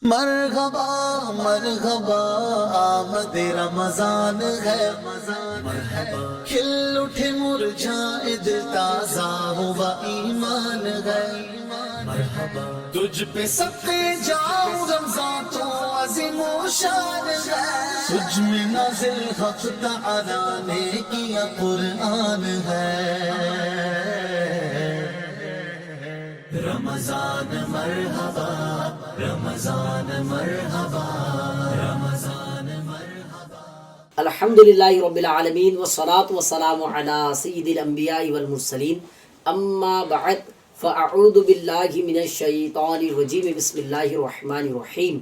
मरहबा मरहबा आमद रमजान है। मरहबा खिल उठे मुरझाए दिल ताजा हुआ ईमान है। मरहबा तुझ पे सबके जाऊं रमजान तो अज़ीमो शान है। तुझ में नाज़िल हक़ तआला ने किया कुरआन है। रमजान मरहबा रमजान मरहबा रमजान मरहबा। अल्हम्दुलिल्लाहि रब्बिल आलमीन वस्सलातु वस्सलामु अला सय्यिदिल अंबियाइ वल मुरसलीन अम्मा बअद फ़अऊज़ु बिल्लाहि मिनश शैतानिर रजीम बिस्मिल्लाहिर रहमानिर रहीम।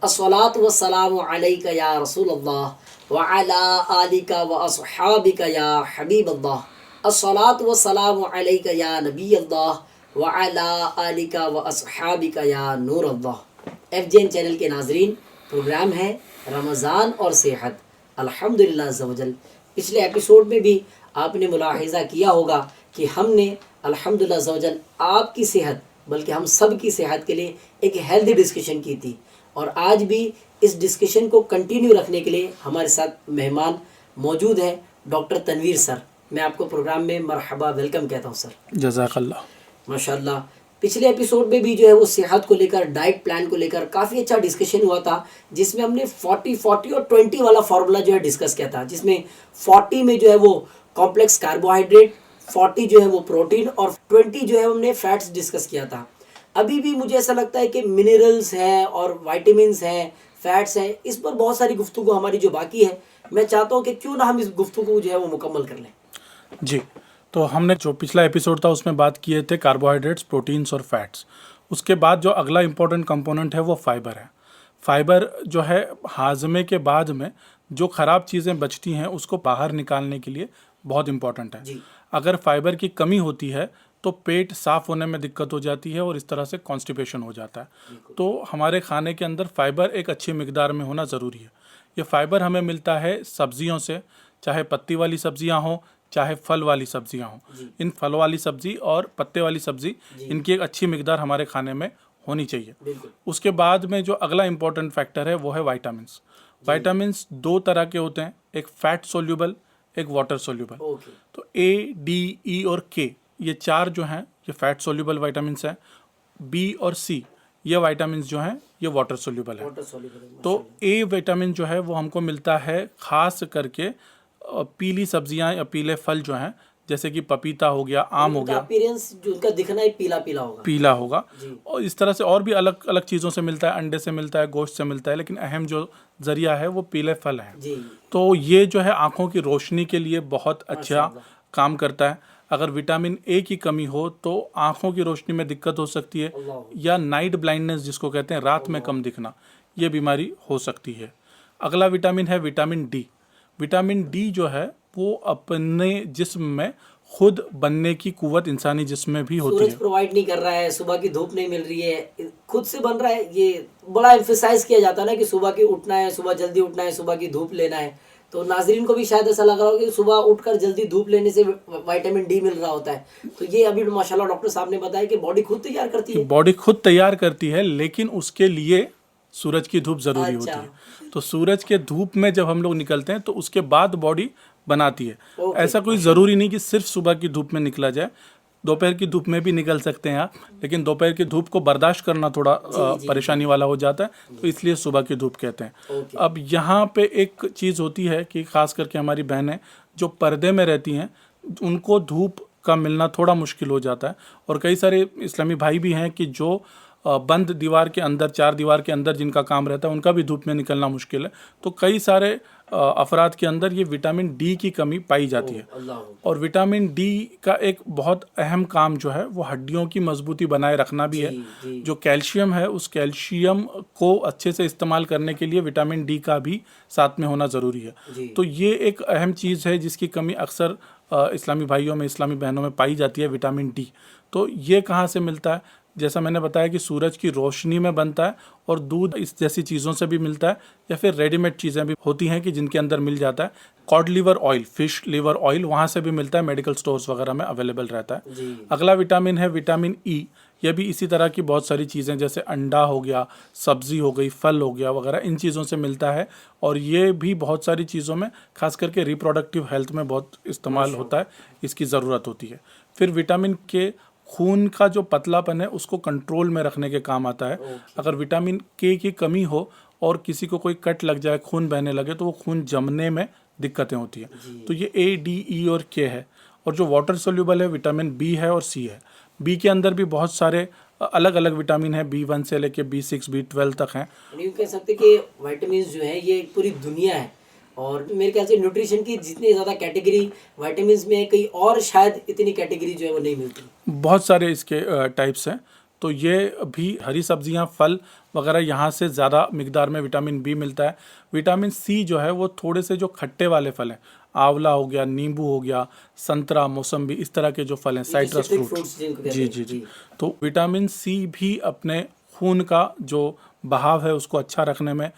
अस्सलातु वस्सलामु अलैका या रसूलल्लाह व अला आलिका व अस्हाबिका या हबीबल्लाह। अस्सलातु वस्सलामु अलैका या नबीयल्लाह व अला आलिका व अस्हाबिका या नूरल्लाह। एफजेन चैनल के नाजरीन, प्रोग्राम है रमज़ान और सेहत। अल्हम्दुलिल्लाह अज़्ज़वजल। पिछले एपिसोड में भी आपने मुलाहिज़ा किया होगा कि हमने अल्हम्दुलिल्लाह अज़्ज़वजल आपकी सेहत बल्कि हम सब की सेहत के लिए एक हेल्दी डिस्कशन की थी, और आज भी इस डिस्कशन को कंटिन्यू रखने के लिए हमारे साथ मेहमान मौजूद हैं डॉक्टर तनवीर सर। मैं आपको प्रोग्राम में मरहबा वेलकम कहता हूँ सर। जज़ाकल्लाह। माशाल्लाह। पिछले एपिसोड में भी जो है वो सेहत को लेकर, डाइट प्लान को लेकर काफ़ी अच्छा डिस्कशन हुआ था, जिसमें हमने 40 और 20 वाला फार्मूला जो है डिस्कस किया था, जिसमें 40 में जो है वो कॉम्प्लेक्स कार्बोहाइड्रेट, 40 जो है वो प्रोटीन और 20 जो है हमने फैट्स डिस्कस किया था। अभी भी मुझे ऐसा लगता है कि मिनरल्स हैं और वाइटामिन्स हैं, फैट्स हैं, इस पर बहुत सारी गुफ्तगू हमारी जो बाकी है। मैं चाहता हूँ कि क्यों ना हम इस गुफ्तगू जो है वो मुकम्मल कर लें। जी, तो हमने जो पिछला एपिसोड था उसमें बात किए थे कार्बोहाइड्रेट्स, प्रोटीन्स और फैट्स। उसके बाद जो अगला इम्पोर्टेंट कंपोनेंट है वो फाइबर है। फाइबर जो है हाजमे के बाद में जो ख़राब चीज़ें बचती हैं उसको बाहर निकालने के लिए बहुत इम्पोर्टेंट है। अगर फाइबर की कमी होती है तो पेट साफ़ होने में दिक्कत हो जाती है और इस तरह से कॉन्स्टिपेशन हो जाता है। तो हमारे खाने के अंदर फाइबर एक अच्छी मिकदार में होना ज़रूरी है। ये फाइबर हमें मिलता है सब्जियों से, चाहे पत्ती वाली सब्जियां हों चाहे फल वाली सब्जियां हों। इन फल वाली सब्जी और पत्ते वाली सब्जी, इनकी एक अच्छी मिकदार हमारे खाने में होनी चाहिए। उसके बाद में जो अगला इम्पोर्टेंट फैक्टर है वो है वाइटामिन्स। वाइटामिन्स दो तरह के होते हैं, एक फैट सोल्यूबल, एक वाटर सोल्यूबल। तो ए, डी, ई और के, ये चार जो हैं ये फैट सोल्यूबल वाइटामिन्स हैं। बी और सी ये वाइटामिन्स जो हैं ये वाटर सोल्यूबल है। तो ए विटामिन जो है वो हमको मिलता है खास करके पीली सब्जियां या पीले फल जो हैं, जैसे कि पपीता हो गया, आम हो गया। अपीयरेंस जो उनका दिखना है पीला होगा। और इस तरह से और भी अलग अलग चीज़ों से मिलता है, अंडे से मिलता है, गोश्त से मिलता है, लेकिन अहम जो जरिया है वो पीले फल है। तो ये जो है आँखों की रोशनी के लिए बहुत अच्छा काम करता है। अगर विटामिन ए की कमी हो तो आँखों की रोशनी में दिक्कत हो सकती है, या नाइट ब्लाइंडनेस जिसको कहते हैं, रात में कम दिखना, ये बीमारी हो सकती है। अगला विटामिन है विटामिन डी। विटामिन डी जो है वो अपने जिस्म में खुद बनने की कुव्वत इंसानी जिस्म में भी होती है। सूरज प्रोवाइड नहीं कर रहा है, सुबह की धूप नहीं मिल रही है, खुद से बन रहा है। ये बड़ा एम्फेसाइज किया जाता है ना कि सुबह की उठना है, सुबह जल्दी उठना है, सुबह की धूप लेना है। तो नाजरीन को भी शायद ऐसा लग रहा हो कि सुबह उठकर जल्दी धूप लेने से विटामिन डी मिल रहा होता है। तो ये अभी माशाल्लाह डॉक्टर साहब ने बताया कि बॉडी खुद तैयार करती है। बॉडी खुद तैयार करती है, लेकिन उसके लिए सूरज की धूप ज़रूरी होती है। तो सूरज के धूप में जब हम लोग निकलते हैं तो उसके बाद बॉडी बनाती है। ऐसा कोई ज़रूरी नहीं कि सिर्फ सुबह की धूप में निकला जाए, दोपहर की धूप में भी निकल सकते हैं आप, लेकिन दोपहर की धूप को बर्दाश्त करना थोड़ा परेशानी वाला हो जाता है, तो इसलिए सुबह की धूप कहते हैं। अब यहाँ पे एक चीज़ होती है कि ख़ास करके हमारी बहनें जो पर्दे में रहती हैं उनको धूप का मिलना थोड़ा मुश्किल हो जाता है, और कई सारे इस्लामी भाई भी हैं कि जो बंद दीवार के अंदर, चार दीवार के अंदर जिनका काम रहता है, उनका भी धूप में निकलना मुश्किल है। तो कई सारे अफराद के अंदर ये विटामिन डी की कमी पाई जाती है। और विटामिन डी का एक बहुत अहम काम जो है वो हड्डियों की मजबूती बनाए रखना भी है। जो कैल्शियम है उस कैल्शियम को अच्छे से इस्तेमाल करने के लिए विटामिन डी का भी साथ में होना ज़रूरी है। तो ये एक अहम चीज़ है जिसकी कमी अक्सर इस्लामी भाइयों में, इस्लामी बहनों में पाई जाती है, विटामिन डी। तो ये कहाँ से मिलता है? जैसा मैंने बताया कि सूरज की रोशनी में बनता है, और दूध इस जैसी चीज़ों से भी मिलता है, या फिर रेडीमेड चीज़ें भी होती हैं कि जिनके अंदर मिल जाता है। Cod liver oil, fish liver oil, वहाँ से भी मिलता है, मेडिकल स्टोर्स वगैरह में अवेलेबल रहता है। अगला विटामिन है विटामिन ई। ये भी इसी तरह की बहुत सारी चीज़ें जैसे अंडा हो गया, सब्ज़ी हो गई, फल हो गया वगैरह, इन चीज़ों से मिलता है। और ये भी बहुत सारी चीज़ों में खास करके रिप्रोडक्टिव हेल्थ में बहुत इस्तेमाल होता है, इसकी ज़रूरत होती है। फिर विटामिन के खून का जो पतलापन है उसको कंट्रोल में रखने के काम आता है। अगर विटामिन के की कमी हो और किसी को कोई कट लग जाए, खून बहने लगे, तो वो खून जमने में दिक्कतें होती हैं। तो ये ए, डी, ई और के है। और जो वाटर सोल्यूबल है विटामिन बी है और सी है। बी के अंदर भी बहुत सारे अलग अलग विटामिन है, B1 से लेके B6, B12 तक हैं। यूँ कह सकते कि विटामिन जो है ये पूरी दुनिया है, और मेरे ख्याल से न्यूट्रिशन की जितनी ज़्यादा कैटेगरी विटामिन में है, कहीं और शायद इतनी कैटेगरी जो है वो नहीं मिलती। बहुत सारे इसके टाइप्स हैं। तो ये भी हरी सब्जियां, फल वगैरह, यहाँ से ज़्यादा मिकदार में विटामिन बी मिलता है। विटामिन सी जो है वो थोड़े से जो खट्टे वाले फल हैं, आंवला हो गया, नींबू हो गया, संतरा, मौसम्बी, इस तरह के जो फल हैं, साइट्रस फ्रूट्स, जी जी जी। तो विटामिन सी भी अपने खून का जो बहाव है उसको अच्छा रखने में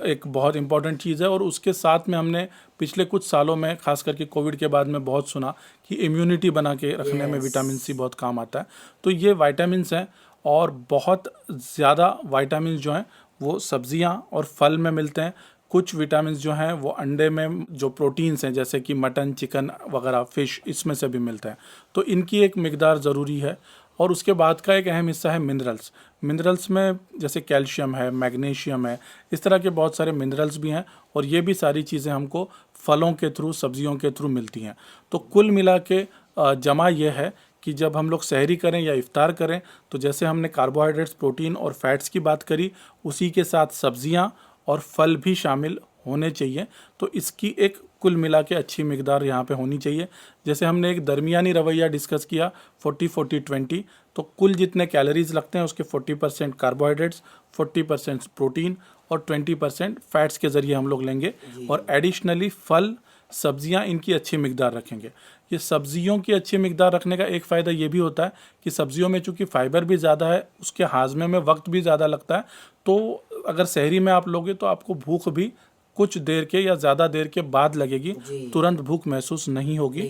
एक बहुत इंपॉर्टेंट चीज़ है। और उसके साथ में हमने पिछले कुछ सालों में, खास करके कोविड के बाद में, बहुत सुना कि इम्यूनिटी बना के रखने में विटामिन सी बहुत काम आता है। तो ये विटामिन्स हैं। और बहुत ज़्यादा विटामिन जो हैं वो सब्जियां और फल में मिलते हैं। कुछ विटामिन जो हैं वो अंडे में जो प्रोटीन्स हैं जैसे कि मटन, चिकन वगैरह, फ़िश, इसमें से भी मिलते हैं। तो इनकी एक मिकदार ज़रूरी है। और उसके बाद का एक अहम हिस्सा है मिनरल्स। मिनरल्स में जैसे कैल्शियम है, मैग्नीशियम है, इस तरह के बहुत सारे मिनरल्स भी हैं। और ये भी सारी चीज़ें हमको फलों के थ्रू, सब्जियों के थ्रू मिलती हैं। तो कुल मिला के जमा ये है कि जब हम लोग सहरी करें या इफ्तार करें, तो जैसे हमने कार्बोहाइड्रेट्स, प्रोटीन और फैट्स की बात करी, उसी के साथ सब्जियां और फल भी शामिल होने चाहिए। तो इसकी एक कुल मिला के अच्छी मिकदार यहाँ पे होनी चाहिए। जैसे हमने एक दरमियानी रवैया डिस्कस किया 40-40-20, तो कुल जितने कैलोरीज लगते हैं उसके 40% कार्बोहाइड्रेट्स, 40% प्रोटीन और 20% फैट्स के ज़रिए हम लोग लेंगे। और एडिशनली फल, सब्जियां, इनकी अच्छी मिकदार रखेंगे। ये सब्जियों की अच्छी मिकदार रखने का एक फ़ायदा ये भी होता है कि सब्जियों में चूंकि फाइबर भी ज़्यादा है, उसके हाजमे में वक्त भी ज़्यादा लगता है। तो अगर सहरी में आप लोगे तो आपको भूख भी कुछ देर के या ज़्यादा देर के बाद लगेगी, तुरंत भूख महसूस नहीं होगी।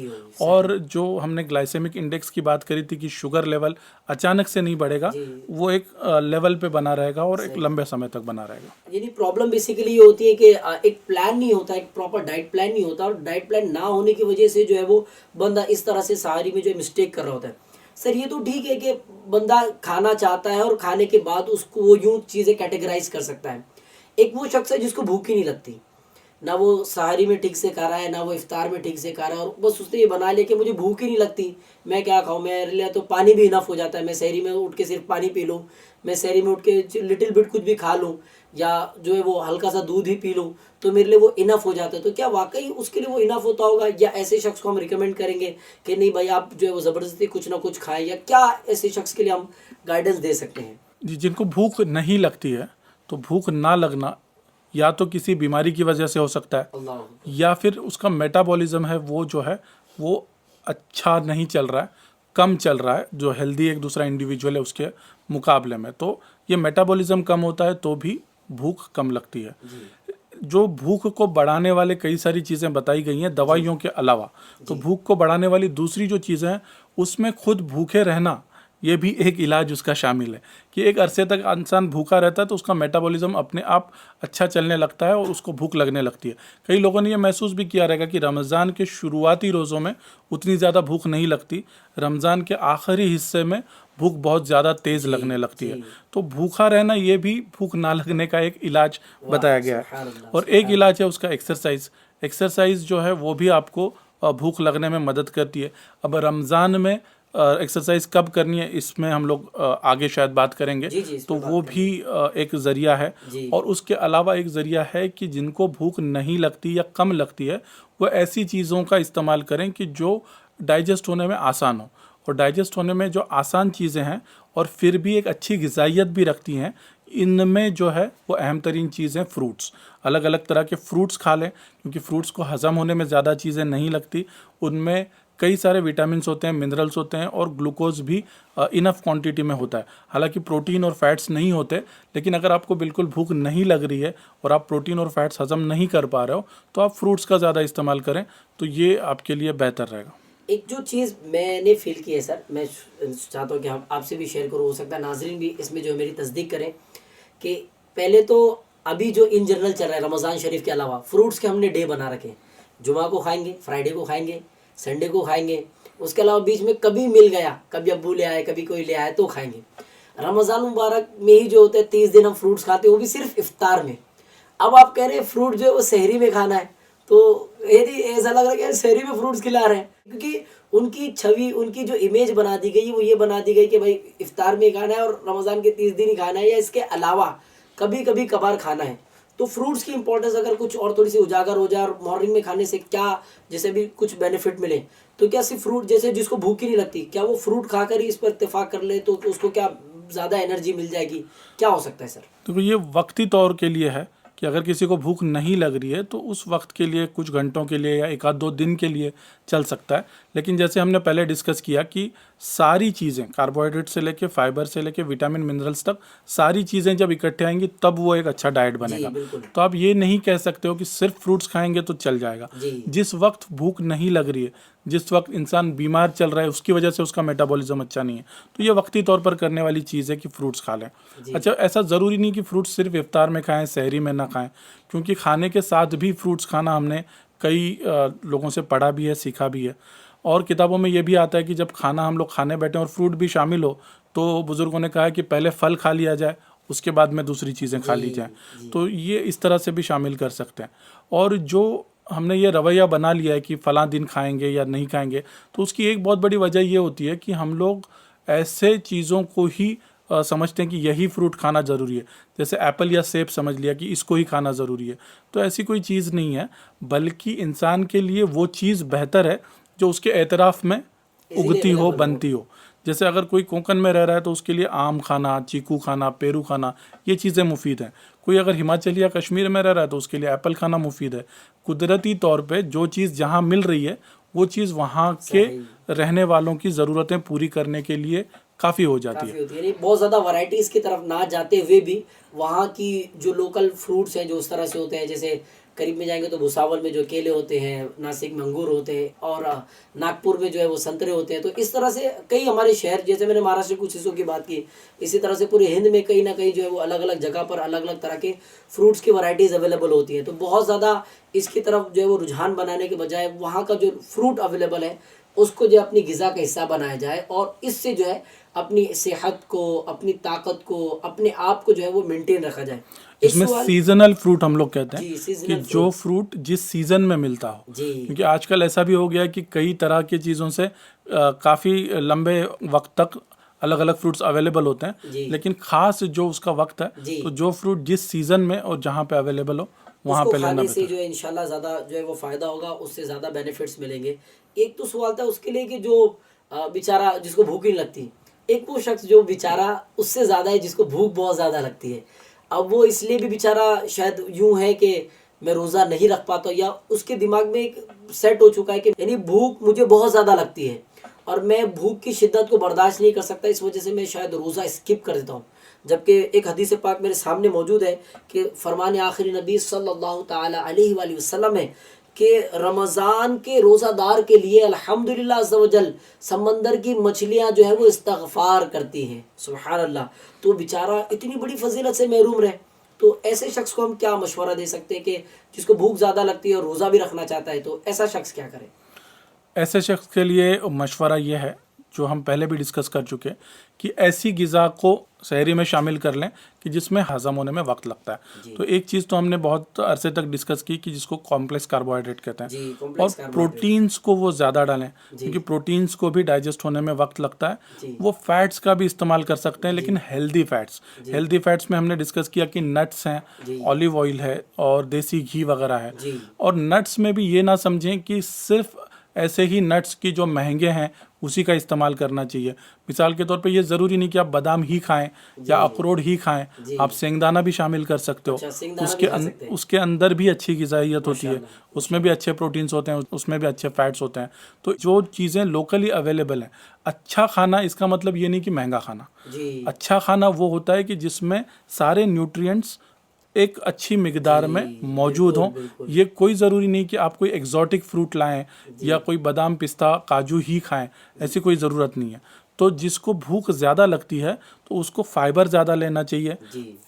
और जो हमने ग्लाइसेमिक इंडेक्स की बात करी थी कि शुगर लेवल अचानक से नहीं बढ़ेगा, वो एक लेवल पे बना रहेगा और एक लंबे समय तक बना रहेगा। यानी प्रॉब्लम बेसिकली ये होती है कि एक प्लान नहीं होता, एक प्रॉपर डाइट प्लान नहीं होता, और डाइट प्लान ना होने की वजह से जो है वो बंदा इस तरह से सहारी में जो है मिस्टेक कर रहा होता है। सर ये तो ठीक है कि बंदा खाना चाहता है और खाने के बाद उसको वो यूँ चीज़ें कैटेगराइज कर सकता है। एक वो शख्स है जिसको भूख ही नहीं लगती, ना वो सहारी में ठीक से खा रहा है, ना वो इफ्तार में ठीक से खा रहा है, और बस उसने ये बना लिया कि मुझे भूख ही नहीं लगती, मैं क्या खाऊं, मेरे लिए तो पानी भी इनफ हो जाता है, मैं सहरी में उठ के सिर्फ पानी पी लूँ, मैं सहरी में उठ के लिटिल बिट कुछ भी खा लूँ, या जो है वो हल्का सा दूध ही पी लूँ, तो मेरे लिए वो इनफ हो जाता है। तो क्या वाकई उसके लिए वो इनफ होता होगा, या ऐसे शख्स को हम रिकमेंड करेंगे कि नहीं भाई आप जो है वो ज़बरदस्ती कुछ ना कुछ खाएं, या क्या ऐसे शख्स के लिए हम गाइडेंस दे सकते हैं? जी, जिनको भूख नहीं लगती है, तो भूख ना लगना या तो किसी बीमारी की वजह से हो सकता है, या फिर उसका मेटाबॉलिज्म है वो जो है वो अच्छा नहीं चल रहा है, कम चल रहा है, जो हेल्दी एक दूसरा इंडिविजुअल है उसके मुकाबले में। तो ये मेटाबॉलिज्म कम होता है तो भी भूख कम लगती है। जो भूख को बढ़ाने वाले कई सारी चीज़ें बताई गई हैं दवाइयों के अलावा, तो भूख को बढ़ाने वाली दूसरी जो चीज़ें हैं उसमें खुद भूखे रहना, ये भी एक इलाज उसका शामिल है कि एक अरसे तक इंसान भूखा रहता है तो उसका मेटाबॉलिज्म अपने आप अच्छा चलने लगता है और उसको भूख लगने लगती है। कई लोगों ने ये महसूस भी किया रहेगा कि रमज़ान के शुरुआती रोज़ों में उतनी ज़्यादा भूख नहीं लगती, रमज़ान के आखिरी हिस्से में भूख बहुत ज़्यादा तेज़ लगने लगती है। तो भूखा रहना ये भी भूख ना लगने का एक इलाज बताया गया है। और एक इलाज है उसका एक्सरसाइज। एक्सरसाइज जो है वो भी आपको भूख लगने में मदद करती है। अब रमज़ान में एक्सरसाइज कब करनी है इसमें हम लोग आगे शायद बात करेंगे। तो वो भी एक ज़रिया है। और उसके अलावा एक ज़रिया है कि जिनको भूख नहीं लगती या कम लगती है वो ऐसी चीज़ों का इस्तेमाल करें कि जो डाइजेस्ट होने में आसान हो। और डाइजेस्ट होने में जो आसान चीज़ें हैं और फिर भी एक अच्छी ग़िज़ाइयत भी रखती हैं, इनमें जो है वो अहम तरीन चीज़ है फ्रूट्स। अलग अलग तरह के फ्रूट्स खा लें, क्योंकि फ्रूट्स को हज़म होने में ज़्यादा चीज़ें नहीं लगती। उनमें कई सारे विटामिन्स होते हैं, मिनरल्स होते हैं और ग्लूकोज भी इनफ क्वांटिटी में होता है। हालांकि प्रोटीन और फैट्स नहीं होते, लेकिन अगर आपको बिल्कुल भूख नहीं लग रही है और आप प्रोटीन और फैट्स हज़म नहीं कर पा रहे हो तो आप फ्रूट्स का ज़्यादा इस्तेमाल करें, तो ये आपके लिए बेहतर रहेगा। एक जो चीज़ मैंने फील की है सर, मैं चाहता हूँ कि हम आपसे भी शेयर करूँ, हो सकता है नाजरीन भी इसमें जो है मेरी तस्दीक करें, कि पहले तो अभी जो इन जनरल चल रहा है रमज़ान शरीफ के अलावा फ्रूट्स के हमने डे बना रखे हैं। जुमा को खाएंगे, फ्राइडे को खाएंगे, संडे को खाएंगे, उसके अलावा बीच में कभी मिल गया, कभी अब्बू ले आए, कभी कोई ले आए तो खाएंगे। रमज़ान मुबारक में ही जो होता है 30 दिन हम फ्रूट्स खाते हैं, वो भी सिर्फ इफ्तार में। अब आप कह रहे हैं फ्रूट जो है वो सहरी में खाना है, तो यदि ऐसा लग रहा है कि सहरी में फ्रूट्स खिला रहे हैं, क्योंकि उनकी छवि, उनकी जो इमेज बना दी गई वो ये बना दी गई कि भाई इफ्तार में ही खाना है और रमज़ान के 30 दिन ही खाना है, या इसके अलावा कभी कभी कभार खाना है। तो फ्रूट्स की इंपॉर्टेंस अगर कुछ और थोड़ी सी उजागर हो जाए, और मॉर्निंग में खाने से क्या जैसे भी कुछ बेनिफिट मिले, तो क्या सिर्फ फ्रूट, जैसे जिसको भूख ही नहीं लगती, क्या वो फ्रूट खाकर ही इस पर इत्तेफाक कर ले तो उसको क्या ज़्यादा एनर्जी मिल जाएगी, क्या हो सकता है सर? तो ये वक्ती तौर के लिए है कि अगर किसी को भूख नहीं लग रही है तो उस वक्त के लिए, कुछ घंटों के लिए या एक आध 2 दिन के लिए चल सकता है। लेकिन जैसे हमने पहले डिस्कस किया कि सारी चीज़ें, कार्बोहाइड्रेट से लेके फाइबर से लेके विटामिन मिनरल्स तक, सारी चीज़ें जब इकट्ठे आएंगी तब वो एक अच्छा डाइट बनेगा। तो आप ये नहीं कह सकते हो कि सिर्फ फ्रूट्स खाएंगे तो चल जाएगा। जिस वक्त भूख नहीं लग रही है, जिस वक्त इंसान बीमार चल रहा है, उसकी वजह से उसका मेटाबॉलिज्म अच्छा नहीं है, तो ये वक्ती तौर पर करने वाली चीज़ है कि फ्रूट्स खा लें। अच्छा, ऐसा ज़रूरी नहीं कि फ्रूट्स सिर्फ इफ्तार में खाएं, सहरी में ना खाएं, क्योंकि खाने के साथ भी फ्रूट्स खाना हमने कई लोगों से पढ़ा भी है, सीखा भी है, और किताबों में ये भी आता है कि जब खाना हम लोग खाने बैठे और फ्रूट भी शामिल हो, तो बुज़ुर्गों ने कहा है कि पहले फल खा लिया जाए, उसके बाद में दूसरी चीज़ें खा ली जाएँ। तो ये इस तरह से भी शामिल कर सकते हैं। और जो हमने ये रवैया बना लिया है कि फ़लाँ दिन खाएंगे या नहीं खाएंगे, तो उसकी एक बहुत बड़ी वजह ये होती है कि हम लोग ऐसे चीज़ों को ही समझते हैं कि यही फ्रूट खाना ज़रूरी है। जैसे एप्पल या सेब समझ लिया कि इसको ही खाना ज़रूरी है, तो ऐसी कोई चीज़ नहीं है, बल्कि इंसान के लिए वो चीज़ बेहतर है जो उसके एतराफ़ में उगती हो, बनती हो। जैसे अगर कोई कोंकण में रह रहा है तो उसके लिए आम खाना, चीकू खाना, पेरू खाना, ये चीज़ें मुफीद हैं। कोई अगर हिमाचल या कश्मीर में रह रहा है तो उसके लिए एप्पल खाना मुफीद है। कुदरती तौर पे जो चीज़ जहाँ मिल रही है वो चीज़ वहाँ के रहने वालों की ज़रूरतें पूरी करने के लिए काफ़ी हो जाती है। यानी बहुत ज़्यादा वैरायटीज़ की तरफ ना जाते हुए भी वहाँ की जो लोकल फ्रूट्स हैं जो उस तरह से होते हैं, जैसे करीब में जाएंगे तो भुसावल में जो केले होते हैं, नासिक में अंगूर होते हैं, और नागपुर में जो है वो संतरे होते हैं। तो इस तरह से कई हमारे शहर, जैसे मैंने महाराष्ट्र के कुछ हिस्सों की बात की, इसी तरह से पूरे हिंद में कहीं ना कहीं जो है वो अलग अलग जगह पर अलग अलग तरह के फ्रूट्स की वैरायटीज़ अवेलेबल होती हैं। तो बहुत ज़्यादा इसकी तरफ जो है वो रुझान बनाने के बजाय वहाँ का जो फ्रूट अवेलेबल है उसको जो अपनी ग़िज़ा का हिस्सा बनाया जाए, और इससे जो है अपनी सेहत को, अपनी ताकत को, अपने आप को जो है वो मेंटेन रखा जाए। इसमें सीजनल फ्रूट हम लोग कहते हैं कि जो फ्रूट जिस सीजन में मिलता हो, क्योंकि आजकल ऐसा भी हो गया है कि कई तरह की चीज़ों से काफ़ी लंबे वक्त तक अलग अलग फ्रूट्स अवेलेबल होते हैं, लेकिन ख़ास जो उसका वक्त है, तो जो फ्रूट जिस सीज़न में और जहाँ पे अवेलेबल हो वहाँ पे लेना से जो है इंशाल्लाह ज़्यादा जो है वो फ़ायदा होगा, उससे ज़्यादा बेनिफिट्स मिलेंगे। एक तो सवाल था उसके लिए कि जो बेचारा जिसको भूख नहीं लगती, एक वो शख्स जो बेचारा उससे ज़्यादा है जिसको भूख बहुत ज़्यादा लगती है। अब वो इसलिए भी बेचारा शायद यूं है कि मैं रोज़ा नहीं रख पाता, या उसके दिमाग में एक सेट हो चुका है कि यानी भूख मुझे बहुत ज़्यादा लगती है और मैं भूख की शिद्दत को बर्दाश्त नहीं कर सकता, इस वजह से मैं शायद रोज़ा स्किप कर देता हूँ। जबकि एक हदीस पाक मेरे सामने मौजूद है कि फरमान आखिरी नबी सल्लल्लाहु ताला अलैहि वसल्लम है कि रमज़ान के रोज़ादार के लिए अल्हम्दुलिल्लाह अज़्ज़ा वजल समंदर की मछलियाँ जो है वो इस्तग़फ़ार करती हैं। सुभान अल्लाह। तो बेचारा इतनी बड़ी फजीलत से महरूम रहे, तो ऐसे शख्स को हम क्या मशवरा दे सकते हैं कि जिसको भूख ज़्यादा लगती है और रोज़ा भी रखना चाहता है, तो ऐसा शख्स क्या करे? ऐसे शख्स के लिए मशवरा ये है, जो हम पहले भी डिस्कस कर चुके हैं, कि ऐसी ग़िज़ा को सहरी में शामिल कर लें कि जिसमें हज़म होने में वक्त लगता है। तो एक चीज़ तो हमने बहुत अरसे तक डिस्कस की कि जिसको कॉम्प्लेक्स कार्बोहाइड्रेट कहते हैं, और प्रोटीन्स को वो ज़्यादा डालें, क्योंकि प्रोटीन्स को भी डाइजेस्ट होने में वक्त लगता है। वो फैट्स का भी इस्तेमाल कर सकते हैं, लेकिन हेल्दी फैट्स में हमने डिस्कस किया कि नट्स हैं, ऑलिव ऑयल है और देसी घी वगैरह है। और नट्स में भी ये ना समझें कि सिर्फ ऐसे ही नट्स की जो महंगे हैं उसी का इस्तेमाल करना चाहिए। मिसाल के तौर पे ये ज़रूरी नहीं कि आप बादाम ही खाएं या अखरोट ही खाएं, आप सेंगदाना भी शामिल कर सकते हो। उसके अंदर भी अच्छी ग़िज़ाइयत होती है, उसमें भी अच्छे प्रोटीन्स होते हैं, उसमें भी अच्छे फैट्स होते हैं। तो जो चीज़ें लोकली अवेलेबल हैं, अच्छा खाना इसका मतलब ये नहीं कि महंगा खाना। अच्छा खाना वो होता है कि जिसमें सारे न्यूट्रिएंट्स एक अच्छी मिकदार में मौजूद हों। ये कोई ज़रूरी नहीं कि आप कोई एग्जॉटिक फ्रूट लाएं या कोई बादाम पिस्ता काजू ही खाएं, ऐसी कोई ज़रूरत नहीं है। तो जिसको भूख ज़्यादा लगती है तो उसको फाइबर ज़्यादा लेना चाहिए।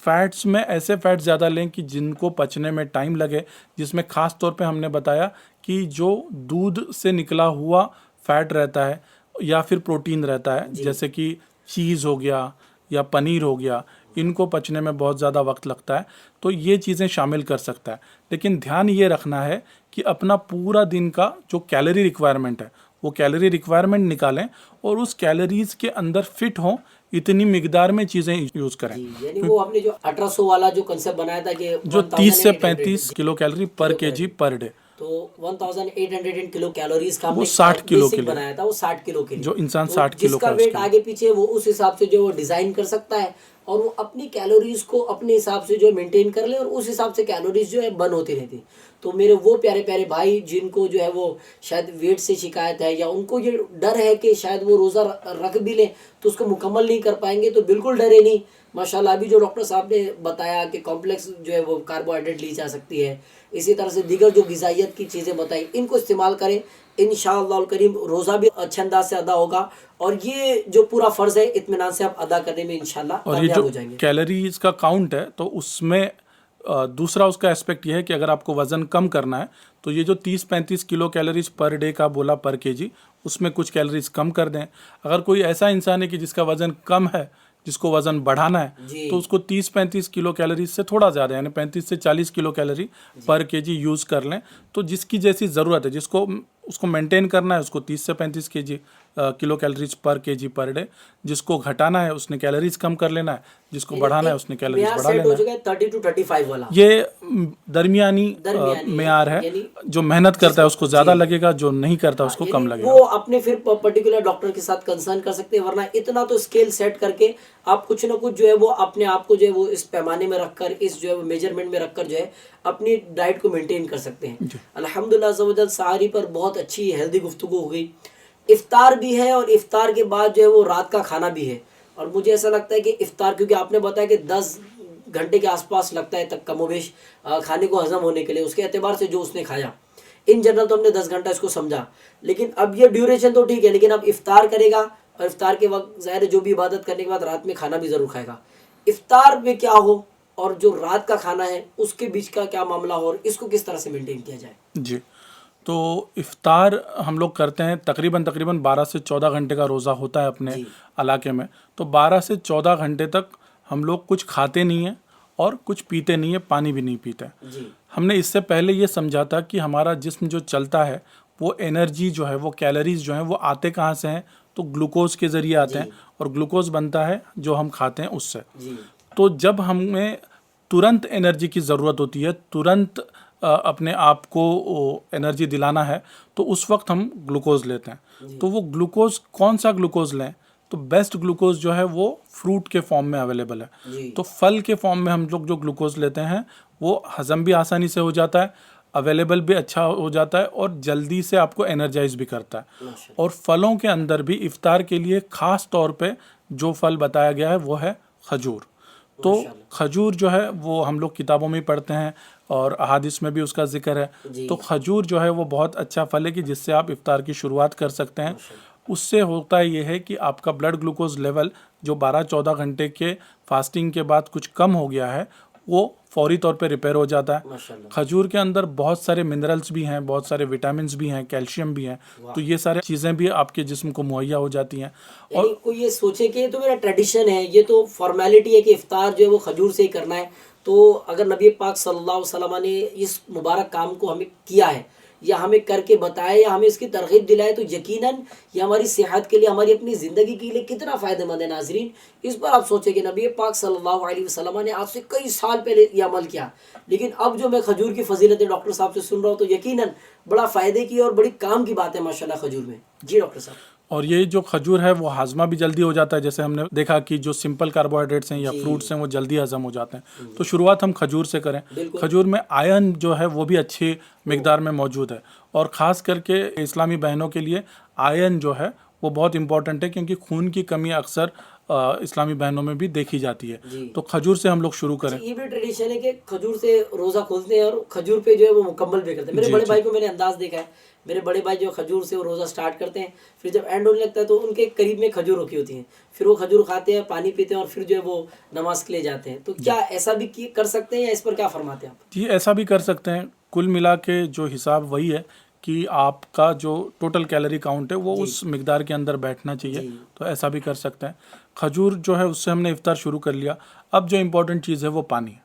फैट्स में ऐसे फैट्स ज़्यादा लें कि जिनको पचने में टाइम लगे, जिसमें ख़ास तौर पे हमने बताया कि जो दूध से निकला हुआ फैट रहता है या फिर प्रोटीन रहता है, जैसे कि चीज़ हो गया या पनीर हो गया, इनको पचने में बहुत ज़्यादा वक्त लगता है, तो ये चीज़ें शामिल कर सकता है। लेकिन ध्यान ये रखना है कि अपना पूरा दिन का जो कैलोरी रिक्वायरमेंट है वो कैलोरी रिक्वायरमेंट निकालें और उस कैलोरीज के अंदर फिट हों, इतनी मिकदार में चीज़ें यूज करें। यानी वो आपने जो 1800 वाला जो कंसेप्ट बनाया था कि जो 30 से 35 किलो कैलोरी पर केजी पर डे, तो 1800 किलो कैलोरीज का वो 60 किलो के लिए बनाया था, वो 60 किलो के लिए। जो इंसान तो 60 किलो जिसका का वेट आगे पीछे वो उस हिसाब से जो वो डिजाइन कर सकता है और वो अपनी कैलोरीज को अपने हिसाब से जो है मेंटेन कर ले और उस हिसाब से कैलोरीज जो है बर्न होती रहती। तो मेरे वो प्यारे प्यारे भाई जिनको जो है वो शायद वेट से शिकायत है या उनको ये डर है कि शायद वो रोज़ा रख भी लें तो उसको मुकम्मल नहीं कर पाएंगे, तो बिल्कुल डरे नहीं। माशाल्लाह अभी जो डॉक्टर साहब ने बताया कि कॉम्प्लेक्स जो है वो कार्बोहाइड्रेट ली जा सकती है, इसी तरह से दीगर जो ग़िज़ाइयत की चीज़ें बताई इनको इस्तेमाल करें, इंशाअल्लाह करीम रोज़ा भी अच्छे अंदाज से अदा होगा और ये जो पूरा फ़र्ज़ है इत्मीनान से आप अदा करने में इंशाअल्लाह कामयाब हो जाएंगे। कैलोरीज का काउंट है तो उसमें दूसरा उसका एस्पेक्ट ये है कि अगर आपको वज़न कम करना है तो ये जो 30-35 किलो कैलोरीज पर डे का बोला पर केजी, उसमें कुछ कैलोरीज कम कर दें। अगर कोई ऐसा इंसान है कि जिसका वज़न कम है, जिसको वज़न बढ़ाना है, तो उसको 30-35 किलो कैलोरीज से थोड़ा ज़्यादा यानी 35 से 40 किलो कैलोरी पर केजी यूज़ कर लें। तो जिसकी जैसी ज़रूरत है, जिसको उसको मेंटेन करना है उसको 30 से 35 किलो कैलोरीज पर केजी पर डे, जिसको घटाना है उसने कैलोरीज कम कर लेना है, जिसको बढ़ाना है उसने कैलोरीज बढ़ा लेना है। 30 to 35 वाला ये दरमियानी मेयार है। जो मेहनत करता है उसको ज़्यादा लगेगा, जो नहीं करता उसको कम लगेगा। वो अपने फिर पर्टिकुलर डॉक्टर के साथ कंसर्न कर सकते हैं, वरना इतना तो स्केल सेट करके आप कुछ ना कुछ जो है वो अपने आप को जो है वो इस पैमाने में रखकर, इस जो है मेजरमेंट में रखकर जो है अपनी डाइट को मेंटेन कर सकते हैं। अल्हम्दुलिल्लाह ज़वजल सारी पर बहुत अच्छी हेल्दी गुफ्तगू हो गई। इफ्तार भी है और इफ्तार के बाद जो है वो रात का खाना भी है, और मुझे ऐसा लगता है कि इफ्तार, क्योंकि आपने बताया कि 10 घंटे के आसपास लगता है तक कमोबेश खाने को हजम होने के लिए, उसके एतबार से जो उसने खाया, इन जनरल तो हमने 10 घंटा इसको समझा, लेकिन अब ये ड्यूरेशन तो ठीक है, लेकिन अब इफ्तार करेगा और इफ्तार के वक्त ज़ाहिर है जो भी इबादत करने के बाद रात में खाना भी ज़रूर खाएगा। इफ्तार में क्या हो और जो रात का खाना है उसके बीच का क्या मामला हो और इसको किस तरह से मेंटेन किया जाए? जी, तो इफ्तार हम लोग करते हैं तकरीबन 12 से 14 घंटे का रोज़ा होता है अपने इलाके में। तो 12 से 14 घंटे तक हम लोग कुछ खाते नहीं हैं और कुछ पीते नहीं है, पानी भी नहीं पीते। हमने इससे पहले ये समझा था कि हमारा जिस्म जो चलता है वो एनर्जी जो है, वो कैलोरीज जो हैं वो आते कहाँ से हैं, तो ग्लूकोज के ज़रिए आते हैं और ग्लूकोज बनता है जो हम खाते हैं उससे। तो जब हमें तुरंत एनर्जी की ज़रूरत होती है, तुरंत अपने आप को एनर्जी दिलाना है, तो उस वक्त हम ग्लूकोज लेते हैं। तो वो ग्लूकोज कौन सा ग्लूकोज लें, तो बेस्ट ग्लूकोज जो है वो फ्रूट के फॉर्म में अवेलेबल है। तो फल के फॉर्म में हम लोग जो ग्लूकोज लेते हैं वो हज़म भी आसानी से हो जाता है, अवेलेबल भी अच्छा हो जाता है और जल्दी से आपको एनर्जाइज भी करता है। और फलों के अंदर भी इफ्तार के लिए ख़ास तौर पे जो फल बताया गया है वो है खजूर। तो खजूर जो है वो हम लोग किताबों में ही पढ़ते हैं और अहादीस में भी उसका जिक्र है। तो खजूर जो है वो बहुत अच्छा फल है कि जिससे आप इफ्तार की शुरुआत कर सकते हैं। उससे होता ये है कि आपका ब्लड ग्लूकोज लेवल जो 12-14 घंटे के फास्टिंग के बाद कुछ कम हो गया है वो फौरी तौर पे रिपेयर हो जाता है। खजूर के अंदर बहुत सारे मिनरल्स भी हैं, बहुत सारे विटामिन्स भी हैं, कैल्शियम भी हैं, तो ये सारे चीज़ें भी आपके जिस्म को मुहैया हो जाती हैं। और कोई ये सोचे कि ये तो मेरा ट्रेडिशन है, ये तो फॉर्मेलिटी है कि इफ्तार जो है वो खजूर से ही करना है, तो अगर नबी पाक सल्लल्लाहु अलैहि वसल्लम ने इस मुबारक काम को हमें किया है या हमें करके बताया या हमें इसकी तरगीब दिलाए, तो यकीनन ये हमारी सेहत के लिए, हमारी अपनी ज़िंदगी के लिए कितना फ़ायदेमंद है। नाजरीन, इस पर आप सोचें कि नबी पाक सल्लल्लाहु अलैहि वसल्लम ने आज से कई साल पहले ये अमल किया, लेकिन अब जो मैं खजूर की फजीलतें डॉक्टर साहब से सुन रहा हूँ तो यकीनन बड़ा फ़ायदे की और बड़ी काम की बात है माशाल्लाह खजूर में। जी डॉक्टर साहब। और ये जो खजूर है वो हाजमा भी जल्दी हो जाता है। जैसे हमने देखा कि जो सिंपल कार्बोहाइड्रेट्स हैं या फ्रूट्स हैं वो जल्दी हजम हो जाते हैं। तो शुरुआत हम खजूर से करें। खजूर में आयरन जो है वो भी अच्छी मिकदार में मौजूद है और ख़ास करके इस्लामी बहनों के लिए आयरन जो है वो बहुत इंपॉर्टेंट है, क्योंकि खून की कमी अक्सर इस्लामी बहनों में भी देखी जाती है। जी। तो खजूर से हम लोग शुरू करें। ये भी ट्रेडिशन है कि खजूर से रोजा खोलते हैं और खजूर पे जो है वो मुकम्मल भी करते हैं। मेरे जी, बड़े जी। भाई को मैंने अंदाज देखा है, मेरे बड़े भाई जो खजूर से वो रोजा स्टार्ट करते हैं, फिर जब एंड होने लगता है तो उनके करीब में खजूर रखी होती है, फिर वो खजूर खाते हैं, पानी पीते हैं और फिर जो है वो नमाज के लिए जाते हैं। तो क्या ऐसा भी कर सकते हैं या इस पर क्या फरमाते हैं आप? जी, ऐसा भी कर सकते हैं। कुल मिला के जो हिसाब वही है कि आपका जो टोटल कैलोरी काउंट है वो उस मिकदार के अंदर बैठना चाहिए। जी। तो ऐसा भी कर सकते हैं। खजूर जो है उससे हमने इफ्तार शुरू कर लिया। अब जो इम्पोर्टेंट चीज़ है वो पानी है।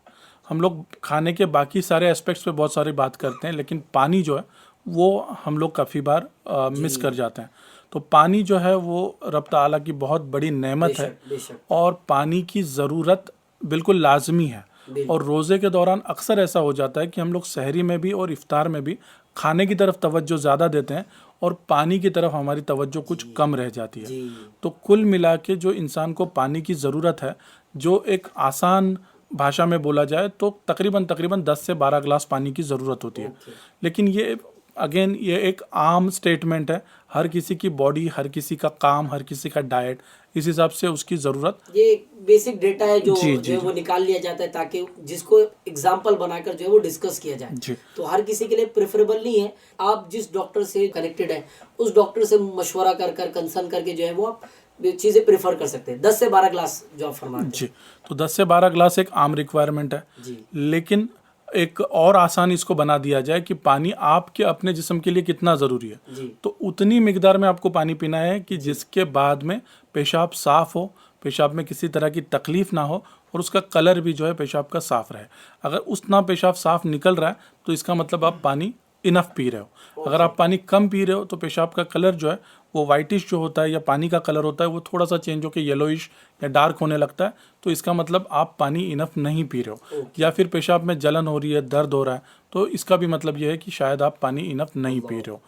हम लोग खाने के बाकी सारे एस्पेक्ट्स पे बहुत सारी बात करते हैं, लेकिन पानी जो है वो हम लोग काफ़ी बार मिस कर जाते हैं। तो पानी जो है वो रब ताला की बहुत बड़ी नेमत है बेशक। और पानी की ज़रूरत बिल्कुल लाजमी है। और रोज़े के दौरान अक्सर ऐसा हो जाता है कि हम लोग सहरी में भी और इफ्तार में भी खाने की तरफ तवज्जो ज़्यादा देते हैं और पानी की तरफ हमारी तवज्जो कुछ कम रह जाती है। जी। तो कुल मिला के जो इंसान को पानी की ज़रूरत है, जो एक आसान भाषा में बोला जाए तो तकरीबन 10 से 12 ग्लास पानी की ज़रूरत होती है। लेकिन ये अगेन ये एक आम स्टेटमेंट है। हर किसी की बॉडी, हर किसी का काम, हर किसी का डाइट, इस हिसाब से उसकी ज़रूरत। ये बेसिक डेटा है जो जी, जो है वो निकाल लिया जाता है ताकि जिसको एग्जाम्पल बनाकर जो है वो डिस्कस किया जाए। जी। तो हर किसी के लिए प्रेफरेबल नहीं है। आप जिस डॉक्टर से कनेक्टेड है उस डॉक्टर से मशवरा कर कंसर्न करके जो है वो आप चीज़ें प्रेफर कर सकते हैं। 10 से 12 ग्लास जो आप फरमाते हैं। जी, तो 10 से 12 ग्लास एक आम रिक्वायरमेंट है। जी। लेकिन एक और आसान इसको बना दिया जाए कि पानी आपके अपने जिस्म के लिए कितना ज़रूरी है। जी। तो उतनी मिकदार में आपको पानी पीना है कि जिसके बाद में पेशाब साफ़ हो, पेशाब में किसी तरह की तकलीफ़ ना हो और उसका कलर भी जो है पेशाब का साफ़ रहे। अगर उतना पेशाब साफ़ निकल रहा है तो इसका मतलब आप पानी इनफ पी रहे हो। अगर आप पानी कम पी रहे हो तो पेशाब का कलर जो है वो वाइटिश जो होता है या पानी का कलर होता है वो थोड़ा सा चेंज होकर येलोइश या डार्क होने लगता है। तो इसका मतलब आप पानी इनफ नहीं पी रहे हो। या फिर पेशाब में जलन हो रही है, दर्द हो रहा है, तो इसका भी मतलब ये है कि शायद आप पानी इनफ नहीं पी रहे हो।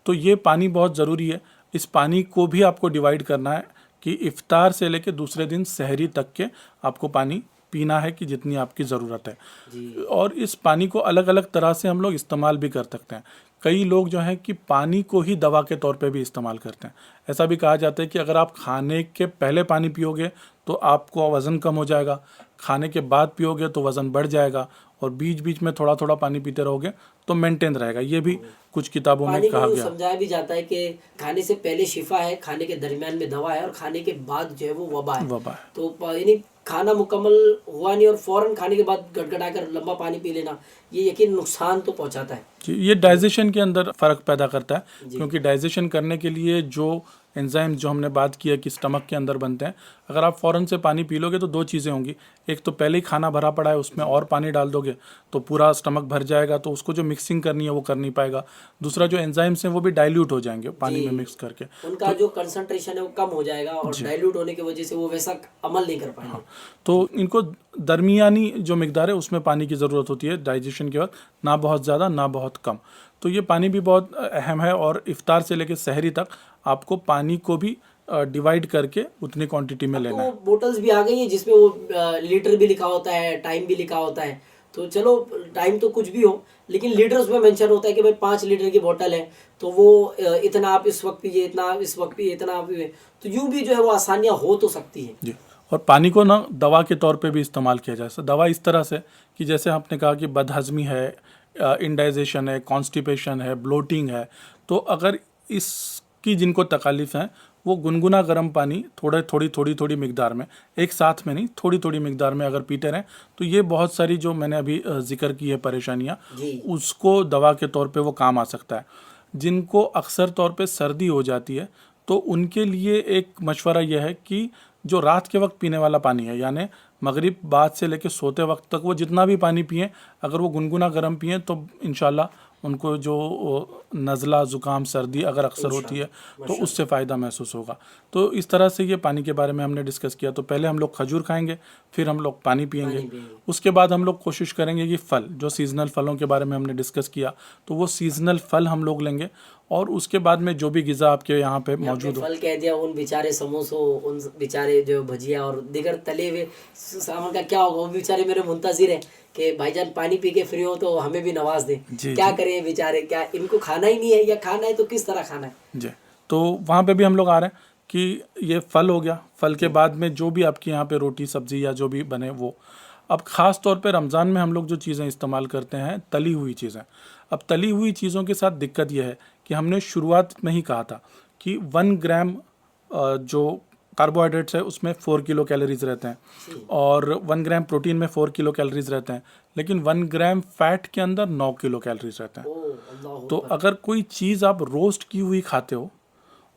तो ये पानी बहुत ज़रूरी है। इस पानी को भी आपको डिवाइड करना है कि इफ्तार से लेकर दूसरे दिन सहरी तक के आपको पानी पीना है कि जितनी आपकी ज़रूरत है। और इस पानी को अलग अलग तरह से हम लोग इस्तेमाल भी कर सकते हैं। कई लोग जो हैं कि पानी को ही दवा के तौर पे भी इस्तेमाल करते हैं। ऐसा भी कहा जाता है कि अगर आप खाने के पहले पानी पियोगे तो आपको वज़न कम हो जाएगा, खाने के बाद पियोगे तो वज़न बढ़ जाएगा, और बीच बीच में थोड़ा थोड़ा पानी पीते रहोगे तो मेंटेन रहेगा। ये भी कुछ किताबों में पानी कहा को गया। समझाया भी जाता है कि खाने से पहले शिफा है, खाने के दरमियान में दवा है और खाने के बाद जो है वो वबा है। तो यानी खाना मुकम्मल हुआ नहीं और फौरन खाने के बाद गड़गड़ाकर लंबा पानी पी लेना ये यकीन नुकसान तो पहुंचाता है। जी, ये डाइजेशन के अंदर फ़र्क पैदा करता है, क्योंकि डाइजेशन करने के लिए जो एंजाइम जो हमने बात किया कि स्टमक के अंदर बनते हैं, अगर आप फ़ौरन से पानी पी लोगे तो दो चीज़ें होंगी। एक तो पहले ही खाना भरा पड़ा है, उसमें और पानी डाल दोगे तो पूरा स्टमक भर जाएगा, तो उसको जो मिक्सिंग करनी है वो कर नहीं पाएगा। दूसरा, जो एंजाइम्स हैं वो भी डाइल्यूट हो जाएंगे पानी में मिक्स करके, उनका जो कंसंट्रेशन है वो कम हो जाएगा और डाइल्यूट होने की वजह से वो वैसा अमल नहीं कर पाएंगे। तो इनको दरमियानी जो मिकदार है उसमें पानी की ज़रूरत होती है डाइजेशन के वक्त, ना बहुत ज़्यादा ना बहुत कम। तो ये पानी भी बहुत अहम है और इफ्तार से लेकर सहरी तक आपको पानी को भी डिवाइड करके उतनी क्वांटिटी में लेना है। तो बोटल्स भी आ गई हैं जिसमें वो लीटर भी लिखा होता है, टाइम भी लिखा होता है। तो चलो टाइम तो कुछ भी हो, लेकिन लीटर उसमें मेंशन होता है कि भाई 5 लीटर की बोतल है तो वो इतना आप इस वक्त पिए, इतना आप इस वक्त पिए, इतना आप पिए। तो यूँ भी जो है वो आसानियाँ हो तो सकती है। जी, और पानी को ना दवा के तौर पे भी इस्तेमाल किया जाए। दवा इस तरह से कि जैसे आपने कहा कि बदहज़मी है, इंडाइजेशन है, कॉन्स्टिपेशन है, ब्लोटिंग है, तो अगर इसकी जिनको तकालीफ हैं वो गुनगुना गर्म पानी थोड़ी मिकदार में, एक साथ में नहीं, थोड़ी मिकदार में अगर पीते रहें तो ये बहुत सारी जो मैंने अभी जिक्र की है परेशानियाँ, उसको दवा के तौर पे वो काम आ सकता है। जिनको अक्सर तौर पे सर्दी हो जाती है तो उनके लिए एक मशवरा यह है कि जो रात के वक्त पीने वाला पानी है, यानी मगरिब बाद से लेकर सोते वक्त तक वो जितना भी पानी पिएं, अगर वो गुनगुना गर्म पिएं तो इंशाल्लाह उनको जो नज़ला, ज़ुकाम, सर्दी अगर अक्सर होती है तो उससे फ़ायदा महसूस होगा। तो इस तरह से ये पानी के बारे में हमने डिस्कस किया। तो पहले हम लोग खजूर खाएंगे, फिर हम लोग पानी पिएंगे, उसके बाद हम लोग कोशिश करेंगे कि फल, जो सीजनल फलों के बारे में हमने डिस्कस किया, तो वो सीजनल फल हम लोग लेंगे। और उसके बाद में जो भी ग़िज़ा आपके यहाँ पे मौजूद हो, फल कह दिया, उन बेचारे समोसों, उन बेचारे जो भजिया और दीगर तले हुए सामान का क्या होगा? वो बेचारे मेरे मुंतज़िर हैं कि भाईजान पानी पी के फ्री हो तो हमें भी नवाज दें। क्या करें बेचारे, क्या इनको खाना ही नहीं है या खाना है तो किस तरह खाना है? जी, तो वहाँ पे भी हम लोग आ रहे हैं। कि ये फल हो गया, फल के बाद में जो भी आपके यहाँ पे रोटी सब्जी या जो भी बने वो। अब ख़ास तौर पे रमज़ान में हम लोग जो चीज़ें इस्तेमाल करते हैं तली हुई चीज़ें। अब तली हुई चीज़ों के साथ दिक्कत यह है कि हमने शुरुआत में ही कहा था कि 1 ग्राम जो कार्बोहाइड्रेट्स है उसमें 4 किलो कैलोरीज रहते हैं और 1 ग्राम प्रोटीन में 4 किलो कैलोरीज रहते हैं, लेकिन 1 ग्राम फैट के अंदर 9 किलो कैलोरीज रहते हैं। तो अगर कोई चीज़ आप रोस्ट की हुई खाते हो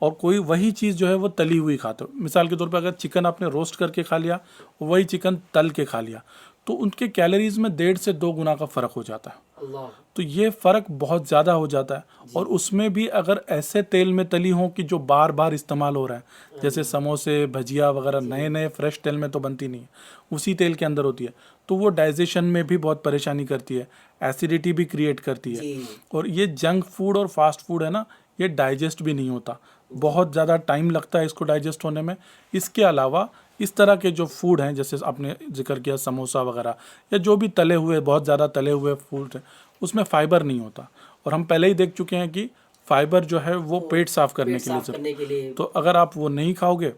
और कोई वही चीज़ जो है वो तली हुई खाते हो, मिसाल के तौर पे अगर चिकन आपने रोस्ट करके खा लिया, वही चिकन तल के खा लिया, तो उनके कैलोरीज में 1.5 से 2 गुना का फ़र्क हो जाता है। तो ये फ़र्क बहुत ज़्यादा हो जाता है। और उसमें भी अगर ऐसे तेल में तली हो कि जो बार बार इस्तेमाल हो रहा है, जैसे समोसे भजिया वगैरह नए नए फ्रेश तेल में तो बनती नहीं है, उसी तेल के अंदर होती है, तो वो डाइजेशन में भी बहुत परेशानी करती है, एसिडिटी भी क्रिएट करती है। और ये जंक फूड और फास्ट फूड है ना, ये डाइजेस्ट भी नहीं होता, बहुत ज़्यादा टाइम लगता है इसको डाइजेस्ट होने में। इसके अलावा इस तरह के जो फूड हैं, जैसे आपने जिक्र किया समोसा वगैरह या जो भी तले हुए बहुत ज़्यादा तले हुए फूड हैं, उसमें फाइबर नहीं होता। और हम पहले ही देख चुके हैं कि फाइबर जो है वो पेट साफ़ करने के लिए, तो अगर आप वो नहीं खाओगे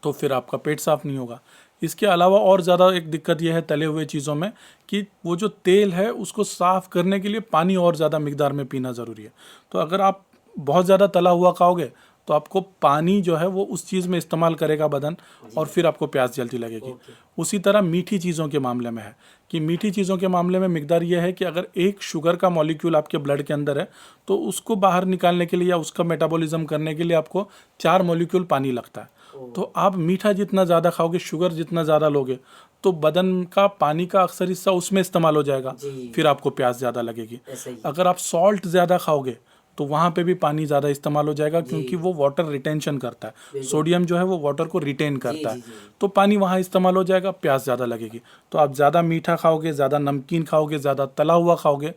तो फिर आपका पेट साफ़ नहीं होगा। इसके अलावा और ज़्यादा एक दिक्कत यह है तले हुए चीज़ों में कि वो जो तेल है उसको साफ़ करने के लिए पानी और ज़्यादा मिकदार में पीना ज़रूरी है। तो अगर आप बहुत ज़्यादा तला हुआ खाओगे तो आपको पानी जो है वो उस चीज़ में इस्तेमाल करेगा बदन, और फिर आपको प्यास जल्दी लगेगी। उसी तरह मीठी चीज़ों के मामले में है कि मीठी चीज़ों के मामले में मिकदार ये है कि अगर एक शुगर का मॉलिक्यूल आपके ब्लड के अंदर है तो उसको बाहर निकालने के लिए या उसका मेटाबॉलिज्म करने के लिए आपको 4 मॉलिक्यूल पानी लगता है। तो आप मीठा जितना ज़्यादा खाओगे, शुगर जितना ज़्यादा लोगे, तो बदन का पानी का अक्सर हिस्सा उसमें इस्तेमाल हो जाएगा, फिर आपको प्यास ज़्यादा लगेगी। अगर आप सॉल्ट ज़्यादा खाओगे तो वहाँ पे भी पानी ज़्यादा इस्तेमाल हो जाएगा, क्योंकि वो वाटर रिटेंशन करता है, सोडियम जो है वो वाटर को रिटेन करता है, तो पानी वहाँ इस्तेमाल हो जाएगा, प्यास ज़्यादा लगेगी। तो आप ज़्यादा मीठा खाओगे, ज़्यादा नमकीन खाओगे, ज़्यादा तला हुआ खाओगे,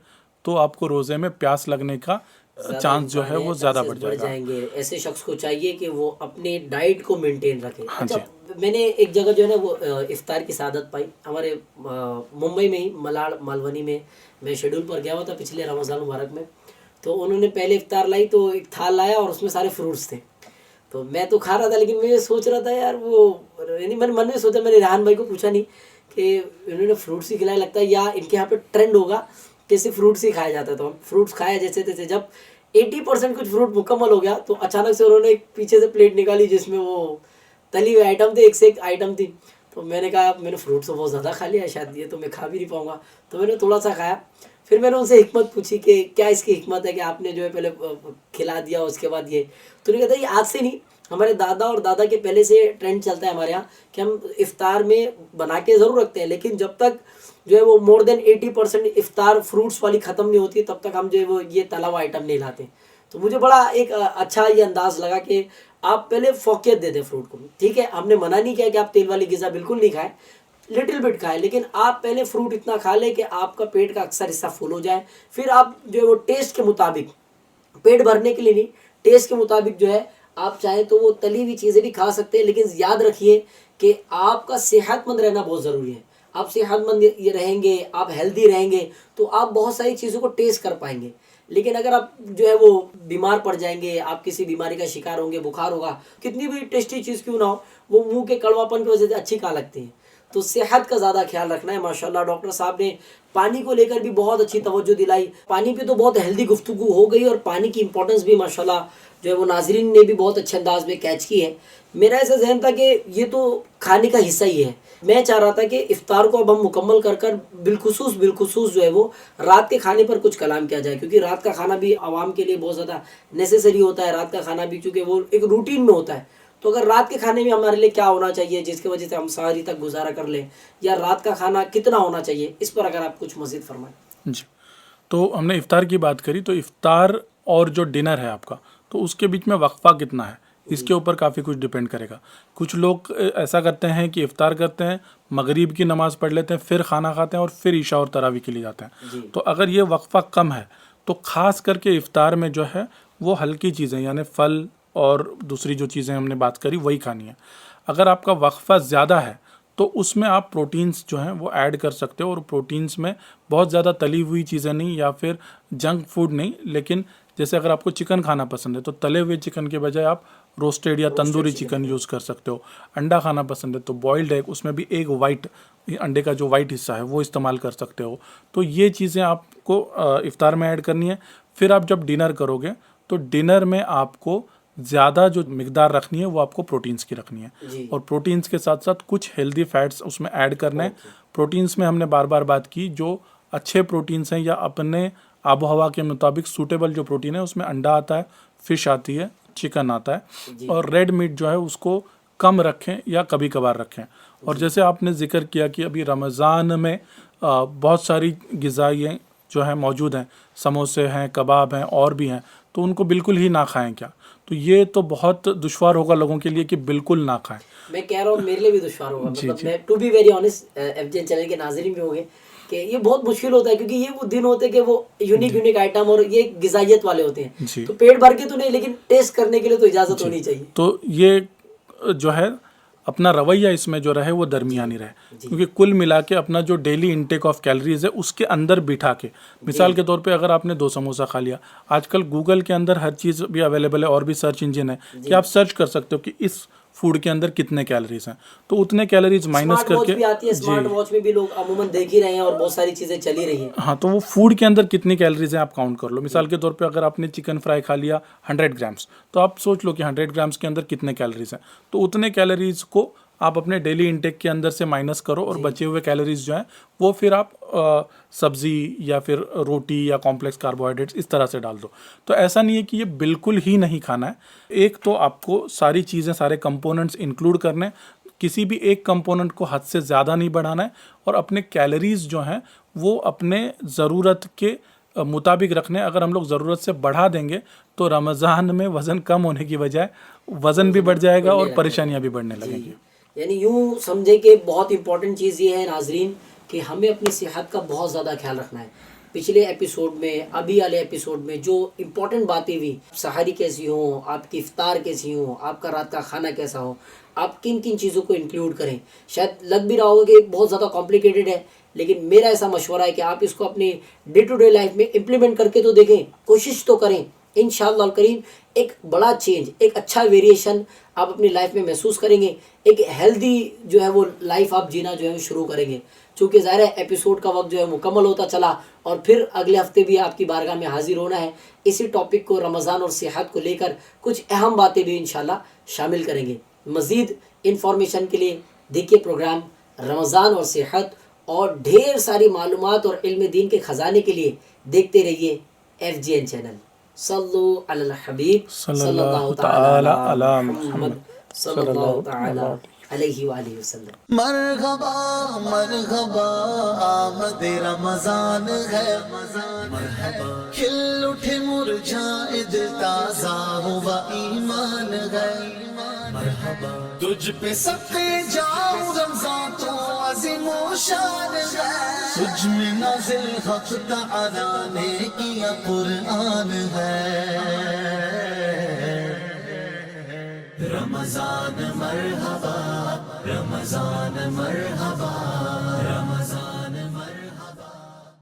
तो आपको रोज़े में प्यास लगने का चांस जो है वो ज़्यादा बढ़ जाएंगे। ऐसे शख्स को चाहिए कि वो अपने डाइट को मेंटेन रखे। अच्छा, मैंने एक जगह जो है ना वो इफ्तार की सादत पाई, हमारे मुंबई में ही मलाड मालवनी में मैं शेड्यूल पर गया हुआ था पिछले रमज़ान मुबारक में। तो उन्होंने पहले इफ्तार लाई तो एक थाल लाया और उसमें सारे फ्रूट्स थे। तो मैं तो खा रहा था, लेकिन मैं सोच रहा था यार वो, यानी मैंने मन में सोचा, मैंने रेहान भाई को पूछा नहीं कि इन्होंने फ्रूट्स ही खिलाया, लगता है या इनके यहाँ पे ट्रेंड होगा कैसे फ्रूट्स ही खाया जाता है। तो हम फ्रूट्स खाया जैसे तैसे, जब 80% कुछ फ्रूट मुकम्मल हो गया तो अचानक से उन्होंने एक पीछे से प्लेट निकाली जिसमें वो तली हुई आइटम थे, एक से एक आइटम थी। तो मैंने कहा मैंने फ्रूट तो बहुत ज़्यादा खा लिया है, शायद ये तो मैं खा भी नहीं पाऊँगा। तो मैंने थोड़ा सा खाया, फिर मैंने उनसे हिकमत पूछी कि क्या इसकी हिकमत है कि आपने जो है पहले खिला दिया उसके बाद ये। तो उन्होंने कहा ये आज से नहीं, हमारे दादा और दादा के पहले से ट्रेंड चलता है हमारे यहाँ कि हम इफ्तार में बना के ज़रूर रखते हैं, लेकिन जब तक जो है वो मोर देन 80% इफ्तार फ्रूट्स वाली ख़त्म नहीं होती तब तक हम जो है वो ये तला हुआ आइटम नहीं लाते। तो मुझे बड़ा एक अच्छा ये अंदाज़ लगा कि आप पहले फोकियत दे दें फ्रूट को। ठीक है, हमने मना नहीं किया कि आप तेल वाली ग़िज़ा बिल्कुल नहीं खाएं, लिटिल बिट खाएं, लेकिन आप पहले फ्रूट इतना खा लें कि आपका पेट का अक्सर हिस्सा फुल हो जाए। फिर आप जो है वो टेस्ट के मुताबिक, पेट भरने के लिए नहीं, टेस्ट के मुताबिक जो है आप चाहें तो वो तली हुई चीज़ें भी खा सकते हैं, लेकिन याद रखिए कि आपका सेहतमंद रहना बहुत ज़रूरी है। आप सेहतमंद ये रहेंगे, आप हेल्दी रहेंगे तो आप बहुत सारी चीज़ों को टेस्ट कर पाएंगे। लेकिन अगर आप जो है वो बीमार पड़ जाएंगे, आप किसी बीमारी का शिकार होंगे, बुखार होगा, कितनी भी टेस्टी चीज़ क्यों ना हो, वो मुंह के कड़वापन की वजह से अच्छी कहाँ लगती है। तो सेहत का ज़्यादा ख्याल रखना है। माशाल्लाह डॉक्टर साहब ने पानी को लेकर भी बहुत अच्छी तवज्जो दिलाई। पानी पे तो बहुत हेल्दी गुफ्तगू हो गई और पानी की इंपॉर्टेंस भी माशाल्लाह जो है वो नाजरीन ने भी बहुत अच्छे अंदाज में कैच की है। मेरा ऐसा जहन था कि ये तो खाने का हिस्सा ही है। मैं चाह रहा था कि इफ्तार को अब हम मुकम्मल कर बिलखुसूस जो है वो रात के खाने पर कुछ कलाम किया जाए, क्योंकि रात का खाना भी आवाम के लिए बहुत ज़्यादा नेसेसरी होता है। रात का खाना भी चूँकि वो एक रूटीन में होता है, तो अगर रात के खाने में हमारे लिए क्या होना चाहिए जिसकी वजह से हम सहरी तक गुजारा कर लें, या रात का खाना कितना होना चाहिए, इस पर अगर आप कुछ मज़ीद फरमाएं। जी, तो हमने इफ्तार की बात करी, तो इफ्तार और जो डिनर है आपका, तो उसके बीच में वक्फा कितना है, इसके ऊपर काफ़ी कुछ डिपेंड करेगा। कुछ लोग ऐसा करते हैं कि इफ्तार करते हैं, मगरिब की नमाज़ पढ़ लेते हैं, फिर खाना खाते हैं और फिर ईशा और तरावी के लिए जाते हैं। तो अगर ये वक्फा कम है तो ख़ास करके इफ्तार में जो है वो हल्की चीज़ें यानी फल और दूसरी जो चीज़ें हमने बात करी वही खानी है। अगर आपका वक्फा ज़्यादा है तो उसमें आप प्रोटीन्स जो हैं वो ऐड कर सकते हो, और प्रोटीन्स में बहुत ज़्यादा तली हुई चीज़ें नहीं या फिर जंक फूड नहीं, लेकिन जैसे अगर आपको चिकन खाना पसंद है तो तले हुए चिकन के बजाय आप रोस्टेड या तंदूरी चिकन यूज़ कर सकते हो। अंडा खाना पसंद है तो बॉइल्ड एग, उसमें भी एग वाइट, अंडे का जो वाइट हिस्सा है वो इस्तेमाल कर सकते हो। तो ये चीज़ें आपको इफ्तार में ऐड करनी है। फिर आप जब डिनर करोगे तो डिनर में आपको ज़्यादा जो मिकदार रखनी है वो आपको प्रोटीन्स की रखनी है, और प्रोटीन्स के साथ साथ कुछ हेल्दी फैट्स उसमें ऐड करने हैं। प्रोटीन्स में हमने बार बार बात की, जो अच्छे प्रोटीन्स हैं या अपने आबो हवा के मुताबिक सूटेबल जो प्रोटीन है उसमें अंडा आता है, फिश आती है, चिकन आता है, और रेड मीट जो है उसको कम रखें या कभी कभार रखें। और जैसे आपने जिक्र किया कि अभी रमज़ान में बहुत सारी ग़िज़ाएँ जो हैं मौजूद हैं, समोसे हैं, कबाब हैं और भी हैं, तो उनको बिल्कुल ही ना खाएं क्या? तो ये तो बहुत दुश्वार होगा लोगों के लिए कि बिल्कुल ना खाएं। मैं कह रहा हूँ मेरे लिए भी दुश्वार होगा, मतलब मैं to be very honest, FJN channel के नाज़रीन भी होंगे कि ये बहुत मुश्किल होता है, क्योंकि ये वो दिन होते हैं कि वो यूनिक आइटम और ये ग़िज़ाइयत वाले होते हैं, तो पेट भर के तो नहीं, लेकिन टेस्ट करने के लिए तो इजाज़त होनी चाहिए। तो ये जो है अपना रवैया इसमें जो रहे वो दरमियानी रहे, क्योंकि कुल मिला के अपना जो डेली इनटेक ऑफ कैलोरीज है उसके अंदर बिठा के, मिसाल के तौर पे अगर आपने 2 समोसा खा लिया, आजकल गूगल के अंदर हर चीज़ भी अवेलेबल है और भी सर्च इंजन है कि आप सर्च कर सकते हो कि इस फूड के अंदर कितने कैलोरीज हैं, तो उतने कैलोरीज माइनस करके भी आती है, स्मार्ट वॉच में भी लोग अमूमन देख ही रहे हैं और बहुत सारी चीज़ें चली रही हैं। हाँ, तो वो फूड के अंदर कितनी कैलोरीज हैं आप काउंट कर लो। मिसाल के तौर पे अगर आपने चिकन फ्राई खा लिया 100 ग्राम्स, तो आप सोच लो कि 100 ग्राम्स के अंदर कितने कैलोरीज हैं, तो उतने कैलोरीज को आप अपने डेली इंटेक के अंदर से माइनस करो, और बचे हुए कैलोरीज जो हैं वो फिर आप सब्ज़ी या फिर रोटी या कॉम्प्लेक्स कार्बोहाइड्रेट्स इस तरह से डाल दो। तो ऐसा नहीं है कि ये बिल्कुल ही नहीं खाना है। एक तो आपको सारी चीज़ें, सारे कंपोनेंट्स इंक्लूड करने, किसी भी एक कंपोनेंट को हद से ज़्यादा नहीं बढ़ाना है, और अपने कैलोरीज जो हैं वो अपने ज़रूरत के मुताबिक रखने। अगर हम लोग ज़रूरत से बढ़ा देंगे तो रमज़ान में वज़न कम होने की बजाय वज़न भी बढ़ जाएगा और परेशानियाँ भी बढ़ने लगेंगी। यानी यूँ समझे कि बहुत इंपॉर्टेंट चीज़ ये है नाजरीन कि हमें अपनी सेहत का बहुत ज़्यादा ख्याल रखना है। पिछले एपिसोड में, अभी वाले एपिसोड में जो इम्पोर्टेंट बातें हुई, सहरी कैसी हो, आपकी इफ्तार कैसी हो, आपका रात का खाना कैसा हो, आप किन किन चीज़ों को इंक्लूड करें। शायद लग भी रहा होगा कि बहुत ज़्यादा कॉम्प्लिकेटेड है, लेकिन मेरा ऐसा मशवरा है कि आप इसको अपनी डे टू डे लाइफ में इम्प्लीमेंट करके तो देखें, कोशिश तो करें। इंशाअल्लाह करीम एक बड़ा चेंज, एक अच्छा वेरिएशन आप अपनी लाइफ में महसूस करेंगे। एक हेल्दी जो है वो लाइफ आप जीना जो है वो शुरू करेंगे। चूँकि ज़ाहिर है एपिसोड का वक्त जो है मुकम्मल होता चला, और फिर अगले हफ्ते भी आपकी बारगाह में हाजिर होना है। इसी टॉपिक को, रमज़ान और सेहत को लेकर कुछ अहम बातें भी इंशाल्लाह शामिल करेंगे। मज़ीद इंफॉर्मेशन के लिए देखिए प्रोग्राम रमज़ान और सेहत, और ढेर सारी मालूमात और इल्म दीन के ख़जाने के लिए देखते रहिए एफजेएन चैनल। सल्लु अलल हबीब सल्लल्लाहु तआला अला मुहम्मद सल्लल्लाहु तआला अलैहि वसल्लम। मरहबा मरहबा आमद रमजान है, मरहबा खिल उठे मुरझाए दिल ताज़ा हुआ ईमान है, मरहबा तुझ पे सके जाऊं रमजान तो अज़ीम शान है, तुझ में नाज़िल हक़ तआला ने किया कुरान है। रमजान मरहबा, रमजान मरहबा।